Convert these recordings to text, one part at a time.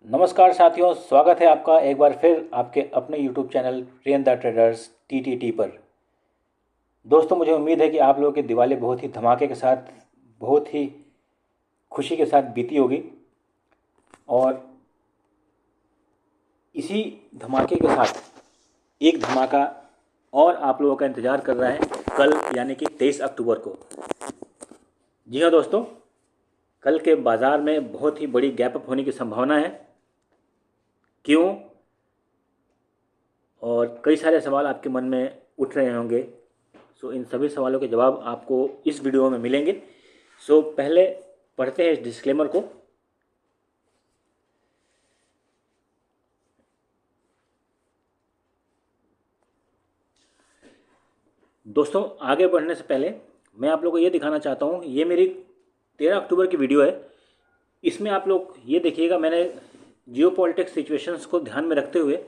नमस्कार साथियों, स्वागत है आपका एक बार फिर आपके अपने YouTube channel train the traders TTT पर। दोस्तों, मुझे उम्मीद है कि आप लोगों की दिवाली बहुत ही धमाके के साथ, बहुत ही खुशी के साथ बीती होगी। और इसी धमाके के साथ एक धमाका और आप लोगों का इंतज़ार कर रहा है कल, यानी कि 23 अक्टूबर को। जी हाँ दोस्तों, कल के बाज़ार में बहुत ही बड़ी गैप अप होने की संभावना है। क्यों? और कई सारे सवाल आपके मन में उठ रहे होंगे। सो इन सभी सवालों के जवाब आपको इस वीडियो में मिलेंगे। सो पहले पढ़ते हैं इस डिस्क्लेमर को। दोस्तों, आगे बढ़ने से पहले मैं आप लोगों को ये दिखाना चाहता हूँ, ये मेरी 13 अक्टूबर की वीडियो है। इसमें आप लोग ये देखिएगा, मैंने जियो पॉलिटिक्स सिचुएशंस को ध्यान में रखते हुए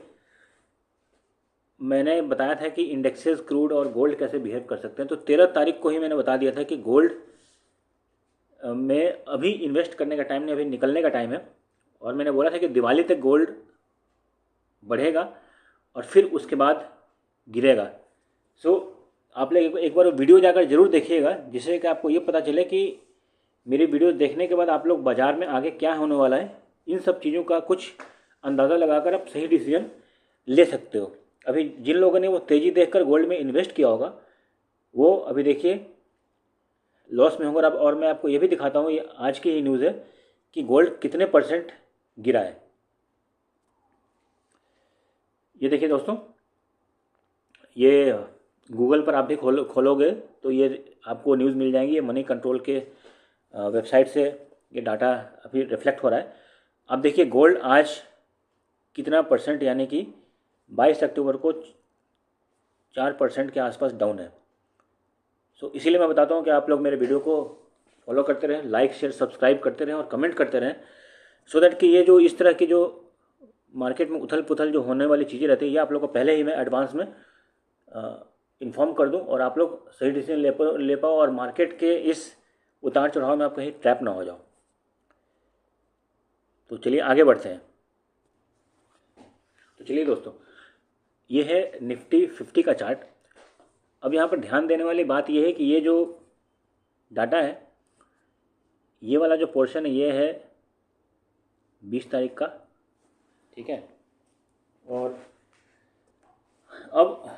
मैंने बताया था कि इंडेक्सेस, क्रूड और गोल्ड कैसे बिहेव कर सकते हैं। तो 13 तारीख को ही मैंने बता दिया था कि गोल्ड में अभी इन्वेस्ट करने का टाइम नहीं, अभी निकलने का टाइम है। और मैंने बोला था कि दिवाली तक गोल्ड बढ़ेगा और फिर उसके बाद गिरेगा। सो आप लोग एक बार वीडियो जाकर ज़रूर देखिएगा, जिससे कि आपको ये पता चले कि मेरी वीडियो देखने के बाद आप लोग बाज़ार में आगे क्या होने वाला है, इन सब चीज़ों का कुछ अंदाज़ा लगाकर आप सही डिसीजन ले सकते हो। अभी जिन लोगों ने वो तेज़ी देखकर गोल्ड में इन्वेस्ट किया होगा, वो अभी देखिए लॉस में होगा। और मैं आपको ये भी दिखाता हूँ, ये आज की ही न्यूज़ है कि गोल्ड कितने % गिरा है। ये देखिए दोस्तों, ये गूगल पर आप भी खोलोगे तो ये आपको न्यूज़ मिल जाएंगी। ये मनी कंट्रोल के वेबसाइट से ये डाटा अभी रिफ्लेक्ट हो रहा है। अब देखिए गोल्ड आज कितना %, यानी कि 22 अक्टूबर को 4% के आसपास डाउन है। सो इसीलिए मैं बताता हूँ कि आप लोग मेरे वीडियो को फॉलो करते रहें, लाइक शेयर सब्सक्राइब करते रहें और कमेंट करते रहें, सो दैट कि ये जो इस तरह की जो मार्केट में उथल पुथल जो होने वाली चीज़ें रहती है, ये आप लोग को पहले ही मैं एडवांस में इन्फॉर्म कर दूं और आप लोग सही डिसीजन ले पाओ और मार्केट के इस उतार चढ़ाव में आप कहीं ट्रैप ना हो जाओ। तो चलिए आगे बढ़ते हैं। तो चलिए दोस्तों, ये है निफ्टी 50 का चार्ट। अब यहाँ पर ध्यान देने वाली बात यह है कि ये जो डाटा है, ये वाला जो पोर्शन है, ये है 20 तारीख का, ठीक है। और अब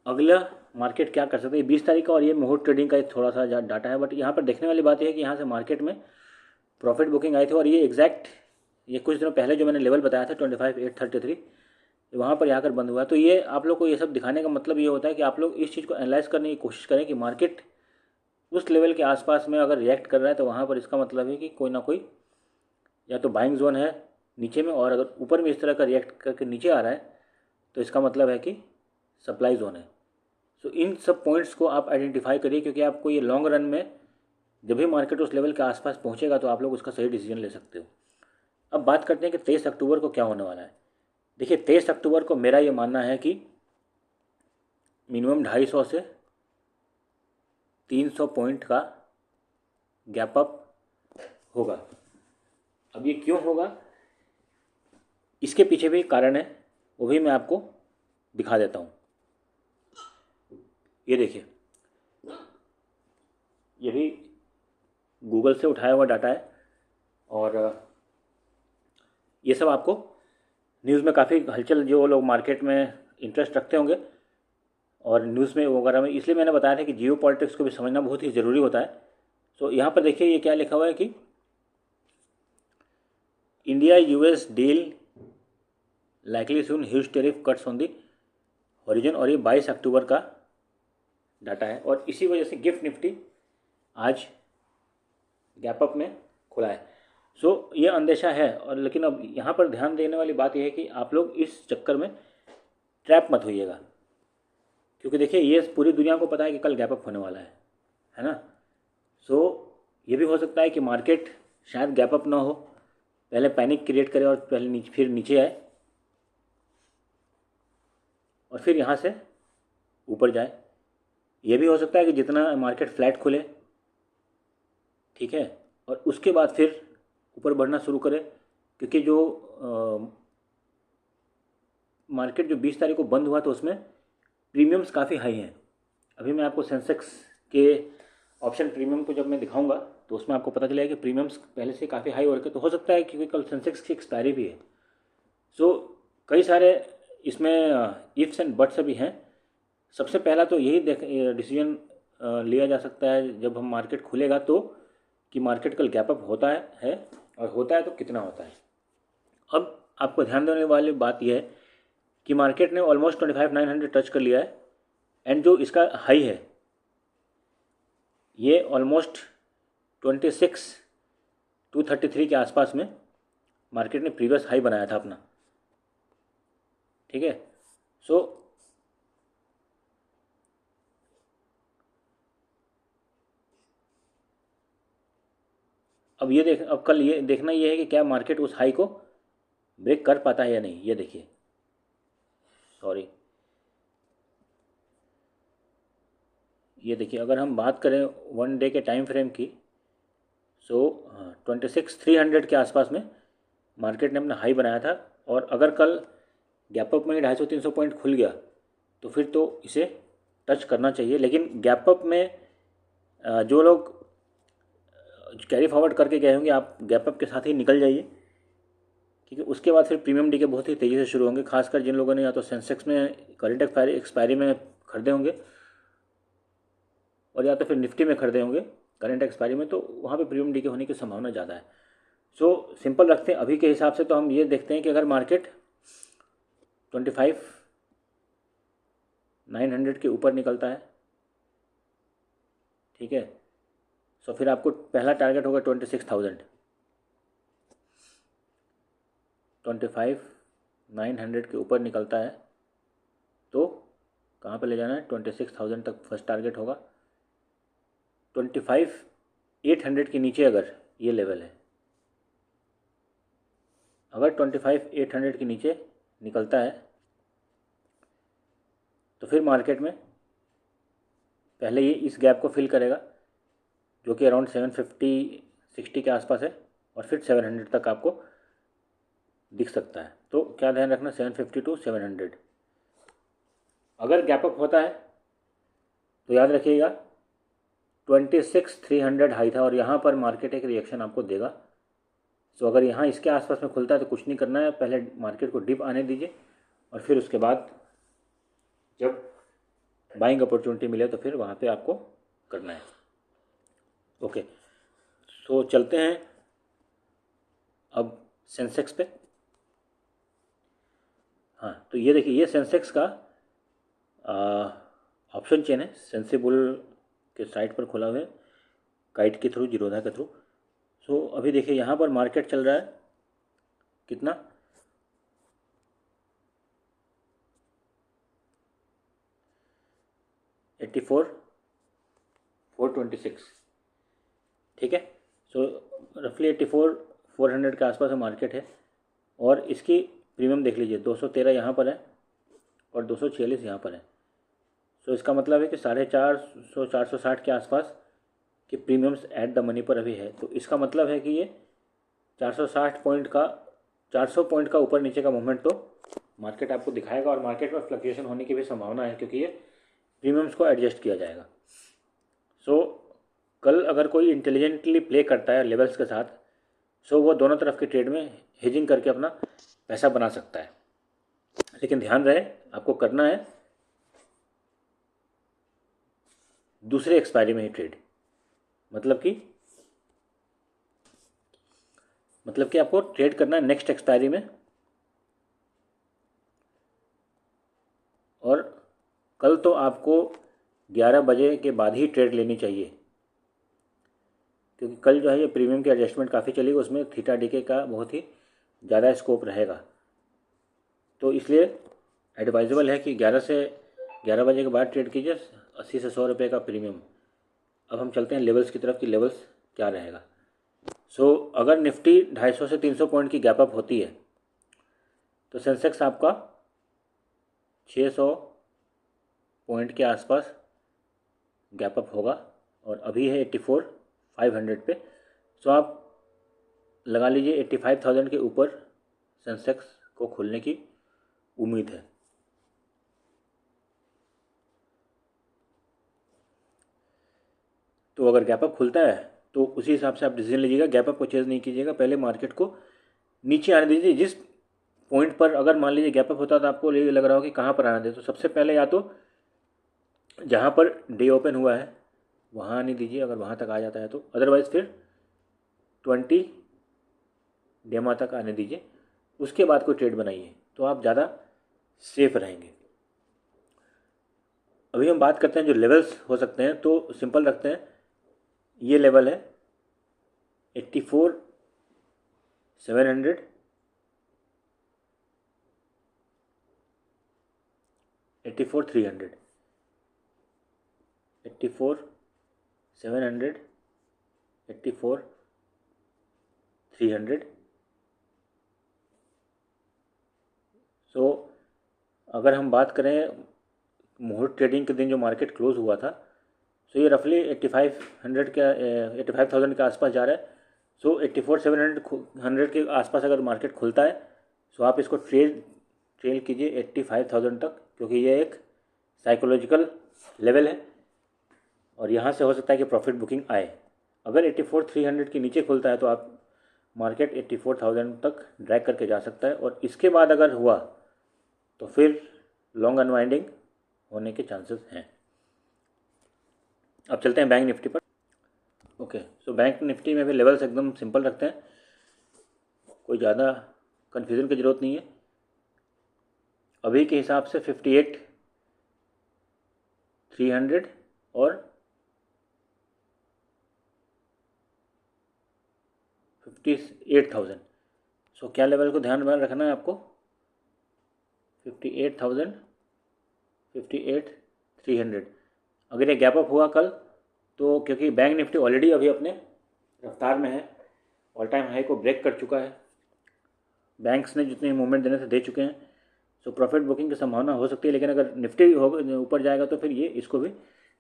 अगला मार्केट क्या कर सकते हैं, 20 तारीख का, और ये मुहूर्त ट्रेडिंग का एक थोड़ा सा डाटा है। बट यहाँ पर देखने वाली बात यह है कि यहाँ से मार्केट में प्रॉफिट बुकिंग आई थी और ये एग्जैक्ट ये कुछ दिनों पहले जो मैंने लेवल बताया था 25,833, वहाँ पर आकर बंद हुआ। तो ये आप लोग को ये सब दिखाने का मतलब ये होता है कि आप लोग इस चीज़ को एनालाइज करने की कोशिश करें कि मार्केट उस लेवल के आसपास में अगर रिएक्ट कर रहा है तो वहाँ पर इसका मतलब है कि कोई ना कोई या तो बाइंग जोन है नीचे में, और अगर ऊपर में इस तरह का रिएक्ट करके नीचे आ रहा है तो इसका मतलब है कि सप्लाई जोन है। सो इन सब पॉइंट्स को आप आइडेंटिफाई करिए, क्योंकि आपको ये लॉन्ग रन में जब भी मार्केट उस लेवल के आसपास पहुंचेगा तो आप लोग उसका सही डिसीजन ले सकते हो। अब बात करते हैं कि 23 अक्टूबर को क्या होने वाला है। देखिए 23 अक्टूबर को मेरा ये मानना है कि मिनिमम 250 से 300 पॉइंट का गैप अप होगा। अब ये क्यों होगा, इसके पीछे भी कारण है, वो भी मैं आपको दिखा देता हूँ। ये देखिए, ये भी गूगल से उठाया हुआ डाटा है और ये सब आपको न्यूज़ में काफ़ी हलचल, जो लोग मार्केट में इंटरेस्ट रखते होंगे और न्यूज़ में वगैरह में, इसलिए मैंने बताया था कि जियो पॉलिटिक्स को भी समझना बहुत ही ज़रूरी होता है। तो यहाँ पर देखिए ये क्या लिखा हुआ है कि India US deal likely soon huge tariff cuts on the horizon, और ये 22 अक्टूबर का डाटा है। और इसी वजह से गिफ्ट निफ्टी आज गैप अप में खुला है। सो ये अंदेशा है। और लेकिन अब यहाँ पर ध्यान देने वाली बात यह है कि आप लोग इस चक्कर में ट्रैप मत होइएगा, क्योंकि देखिए ये पूरी दुनिया को पता है कि कल गैप अप होने वाला है ना। सो ये भी हो सकता है कि मार्केट शायद गैप अप ना हो, पहले पैनिक क्रिएट करे और पहले फिर नीचे आए और फिर यहाँ से ऊपर जाए। ये भी हो सकता है कि जितना मार्केट फ्लैट खुले, ठीक है, और उसके बाद फिर ऊपर बढ़ना शुरू करे, क्योंकि जो मार्केट जो 20 तारीख को बंद हुआ तो उसमें प्रीमियम्स काफ़ी हाई हैं। अभी मैं आपको सेंसेक्स के ऑप्शन प्रीमियम को जब मैं दिखाऊंगा तो उसमें आपको पता चलेगा कि प्रीमियम्स पहले से काफ़ी हाई हो रखे, तो हो सकता है क्योंकि कल सेंसेक्स की एक्सपायरी भी है। सो कई सारे इसमें इफ्स एंड बट्स भी हैं। सबसे पहला तो यही डिसीजन लिया जा सकता है जब हम मार्केट खुलेगा तो, कि मार्केट कल गैप अप होता है और होता है तो कितना होता है। अब आपको ध्यान देने वाली बात यह है कि मार्केट ने ऑलमोस्ट 25,900 टच कर लिया है, एंड जो इसका हाई है ये ऑलमोस्ट 26,233 के आसपास में मार्केट ने प्रीवियस हाई बनाया था अपना। ठीक है, सो अब कल ये देखना ये है कि क्या मार्केट उस हाई को ब्रेक कर पाता है या नहीं। ये देखिए, सॉरी, ये देखिए, अगर हम बात करें 1 डे के टाइम फ्रेम की, सो 26,300 के आसपास में मार्केट ने अपना हाई बनाया था। और अगर कल गैप अप में 250-300 पॉइंट खुल गया तो फिर तो इसे टच करना चाहिए। लेकिन गैप अप में जो लोग कैरी फॉरवर्ड करके गए होंगे, आप गैप अप के साथ ही निकल जाइए, क्योंकि उसके बाद फिर प्रीमियम डी के बहुत ही तेज़ी से शुरू होंगे। खासकर जिन लोगों ने या तो सेंसेक्स में करंट एक्सपायरी में खरीदे होंगे और या तो फिर निफ्टी में खरीदे होंगे करंट एक्सपायरी में, तो वहाँ पे प्रीमियम डी के होने की संभावना ज़्यादा है। सो सिंपल रखते हैं अभी के हिसाब से, तो हम ये देखते हैं कि अगर मार्केट 25,900 के ऊपर निकलता है, ठीक है, सो फिर आपको पहला टारगेट होगा 26,000। 25,900 के ऊपर निकलता है तो कहाँ पे ले जाना है, 26,000 तक फर्स्ट टारगेट होगा। 25,800 के नीचे अगर ये लेवल है, अगर 25,800 के नीचे निकलता है तो फिर मार्केट में पहले ये इस गैप को फिल करेगा जो कि अराउंड 750-60 के आसपास है, और फिर 700 तक आपको दिख सकता है। तो क्या ध्यान रखना, 750 टू 700 अगर गैप अप होता है तो याद रखिएगा 26,300 हाई था और यहाँ पर मार्केट एक रिएक्शन आपको देगा। तो अगर यहाँ इसके आसपास में खुलता है तो कुछ नहीं करना है, पहले मार्केट को डिप आने दीजिए और फिर उसके बाद जब बाइंग अपॉर्चुनिटी मिले तो फिर वहाँ पे आपको करना है। ओके, सो चलते हैं अब सेंसेक्स पे। हाँ, तो ये देखिए, ये सेंसेक्स का ऑप्शन चेन है, सेंसिबल के साइट पर खुला हुआ है, काइट के थ्रू, जीरोधा के थ्रू। सो अभी देखिए यहाँ पर मार्केट चल रहा है कितना, $84,426। ठीक है, सो रफली 84,400 के आसपास मार्केट है। और इसकी प्रीमियम देख लीजिए, 213 यहाँ पर है और 246 यहाँ पर है। सो इसका मतलब है कि 450-460 के आसपास के प्रीमियम्स एट द मनी पर अभी है। तो इसका मतलब है कि ये 460 पॉइंट का, 400 पॉइंट का ऊपर नीचे का मूवमेंट तो मार्केट आपको दिखाएगा, और मार्केट में फ्लक्चुएशन होने की भी संभावना है क्योंकि ये प्रीमियम्स को एडजस्ट किया जाएगा। सो कल अगर कोई इंटेलिजेंटली प्ले करता है लेवल्स के साथ, सो वो दोनों तरफ के ट्रेड में हेजिंग करके अपना पैसा बना सकता है। लेकिन ध्यान रहे, आपको करना है दूसरे एक्सपायरी में ही ट्रेड, मतलब कि आपको ट्रेड करना है नेक्स्ट एक्सपायरी में। और कल तो आपको 11 बजे के बाद ही ट्रेड लेनी चाहिए, क्योंकि कल जो है ये प्रीमियम की एडजस्टमेंट काफ़ी चलेगी, उसमें थीटा डीके का बहुत ही ज़्यादा स्कोप रहेगा। तो इसलिए एडवाइजेबल है कि 11 बजे के बाद ट्रेड कीजिए, 80 से 100 रुपये का प्रीमियम। अब हम चलते हैं लेवल्स की तरफ कि लेवल्स क्या रहेगा। सो अगर निफ्टी 250 से 300 पॉइंट की गैप अप होती है तो सेंसेक्स आपका 600 पॉइंट के आसपास गैप अप होगा और अभी है 84,500 पे। सो आप लगा लीजिए 85,000 के ऊपर सेंसेक्स को खुलने की उम्मीद है। तो अगर गैप अप खुलता है तो उसी हिसाब से आप डिसीजन लीजिएगा। गैप अप को चेज नहीं कीजिएगा, पहले मार्केट को नीचे आने दीजिए। जिस पॉइंट पर अगर मान लीजिए गैप अप होता है तो आपको ये लग रहा हो कि कहाँ पर आना दे, तो सबसे पहले या तो जहाँ पर डे ओपन हुआ है वहाँ आने दीजिए, अगर वहाँ तक आ जाता है तो। अदरवाइज़ फिर 20 डेमा तक आने दीजिए, उसके बाद कोई ट्रेड बनाइए तो आप ज़्यादा सेफ रहेंगे। अभी हम बात करते हैं जो लेवल्स हो सकते हैं, तो सिंपल रखते हैं। ये लेवल है 84,700, 84,300, 84,700, 84,300। सो अगर हम बात करें मुहूर्त ट्रेडिंग के दिन जो मार्केट क्लोज हुआ था, सो ये रफली 85,000 के आसपास जा रहा है। सो 84,700 के आसपास अगर मार्केट खुलता है सो आप इसको ट्रेल कीजिए 85,000 तक, क्योंकि ये एक साइकोलॉजिकल लेवल है और यहाँ से हो सकता है कि प्रॉफिट बुकिंग आए। अगर 84,300 के नीचे खुलता है तो आप मार्केट 84,000 तक ड्रैग करके जा सकता है, और इसके बाद अगर हुआ तो फिर लॉन्ग अनवाइंडिंग होने के चांसेस हैं। अब चलते हैं बैंक निफ्टी पर। ओके, सो बैंक निफ्टी में भी लेवल्स एकदम सिंपल रखते हैं, कोई ज़्यादा कन्फ्यूज़न की ज़रूरत नहीं है। अभी के हिसाब से 58,300 और 58,000। सो क्या लेवल को ध्यान में रखना है आपको? 58,000, 58,300। अगर ये गैप अप हुआ कल तो, क्योंकि बैंक निफ्टी ऑलरेडी अभी अपने रफ्तार में है, ऑल टाइम हाई को ब्रेक कर चुका है, बैंक्स ने जितने मूवमेंट देने से दे चुके हैं, सो प्रॉफिट बुकिंग की संभावना हो सकती है। लेकिन अगर निफ्टी ऊपर जाएगा तो फिर ये इसको भी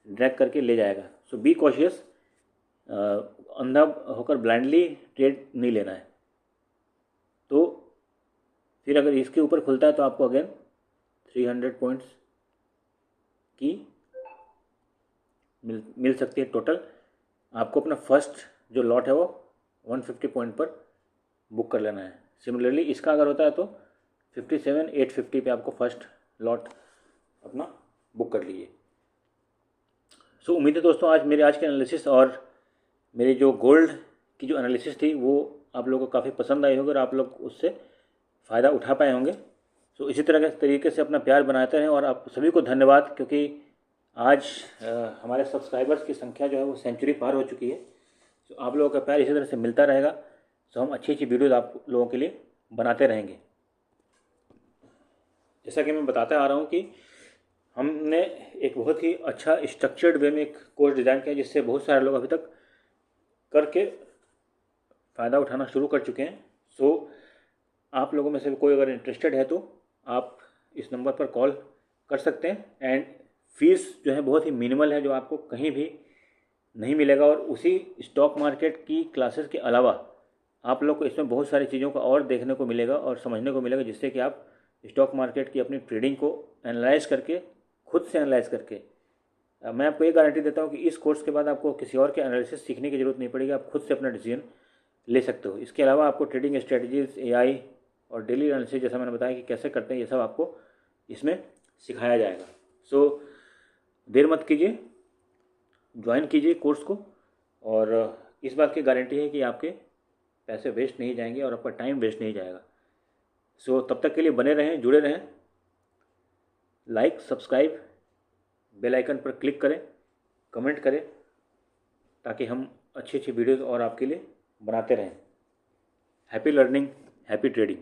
ड्रैग करके ले जाएगा। सो बी कॉशियस, अंधा होकर ब्लाइंडली ट्रेड नहीं लेना है। तो फिर अगर इसके ऊपर खुलता है तो आपको अगेन 300 पॉइंट्स की मिल सकती है टोटल। आपको अपना फर्स्ट जो लॉट है वो 150 पॉइंट पर बुक कर लेना है। सिमिलरली इसका अगर होता है तो 57,850 पे आपको फर्स्ट लॉट अपना बुक कर लीजिए। सो उम्मीद है दोस्तों आज के एनालिसिस और मेरी जो गोल्ड की जो एनालिसिस थी वो आप लोगों को काफ़ी पसंद आई होगी और आप लोग उससे फ़ायदा उठा पाए होंगे। सो इसी तरह के तरीके से अपना प्यार बनाते रहें, और आप सभी को धन्यवाद, क्योंकि आज हमारे सब्सक्राइबर्स की संख्या जो है वो सेंचुरी पार हो चुकी है। सो आप लोगों का प्यार इसी तरह से मिलता रहेगा, सो हम अच्छी वीडियोज़ आप लोगों के लिए बनाते रहेंगे। जैसा कि मैं बताता आ रहा हूँ कि हमने एक बहुत ही अच्छा स्ट्रक्चर्ड वे में एक कोर्स डिज़ाइन किया, जिससे बहुत सारे लोग अभी तक करके फ़ायदा उठाना शुरू कर चुके हैं। सो आप लोगों में से कोई अगर इंटरेस्टेड है तो आप इस नंबर पर कॉल कर सकते हैं। एंड फीस जो है बहुत ही मिनिमल है, जो आपको कहीं भी नहीं मिलेगा, और उसी स्टॉक मार्केट की क्लासेस के अलावा आप लोग को इसमें बहुत सारी चीज़ों का और देखने को मिलेगा और समझने को मिलेगा, जिससे कि आप स्टॉक मार्केट की अपनी ट्रेडिंग को एनालाइज करके, खुद से एनालाइज करके, मैं आपको ये गारंटी देता हूँ कि इस कोर्स के बाद आपको किसी और के एनालिसिस सीखने की ज़रूरत नहीं पड़ेगी, आप खुद से अपना डिसीजन ले सकते हो। इसके अलावा आपको ट्रेडिंग स्ट्रेटजीज, AI और डेली एनालिसिस, जैसा मैंने बताया कि कैसे करते हैं, ये सब आपको इसमें सिखाया जाएगा। सो देर मत कीजिए, ज्वाइन कीजिए कोर्स को, और इस बात की गारंटी है कि आपके पैसे वेस्ट नहीं जाएंगे और आपका टाइम वेस्ट नहीं जाएगा। सो तब तक के लिए बने रहें, जुड़े रहें, लाइक, सब्सक्राइब, बेल आइकन पर क्लिक करें, कमेंट करें, ताकि हम अच्छी अच्छी वीडियोज़ और आपके लिए बनाते रहें। Happy learning, happy trading.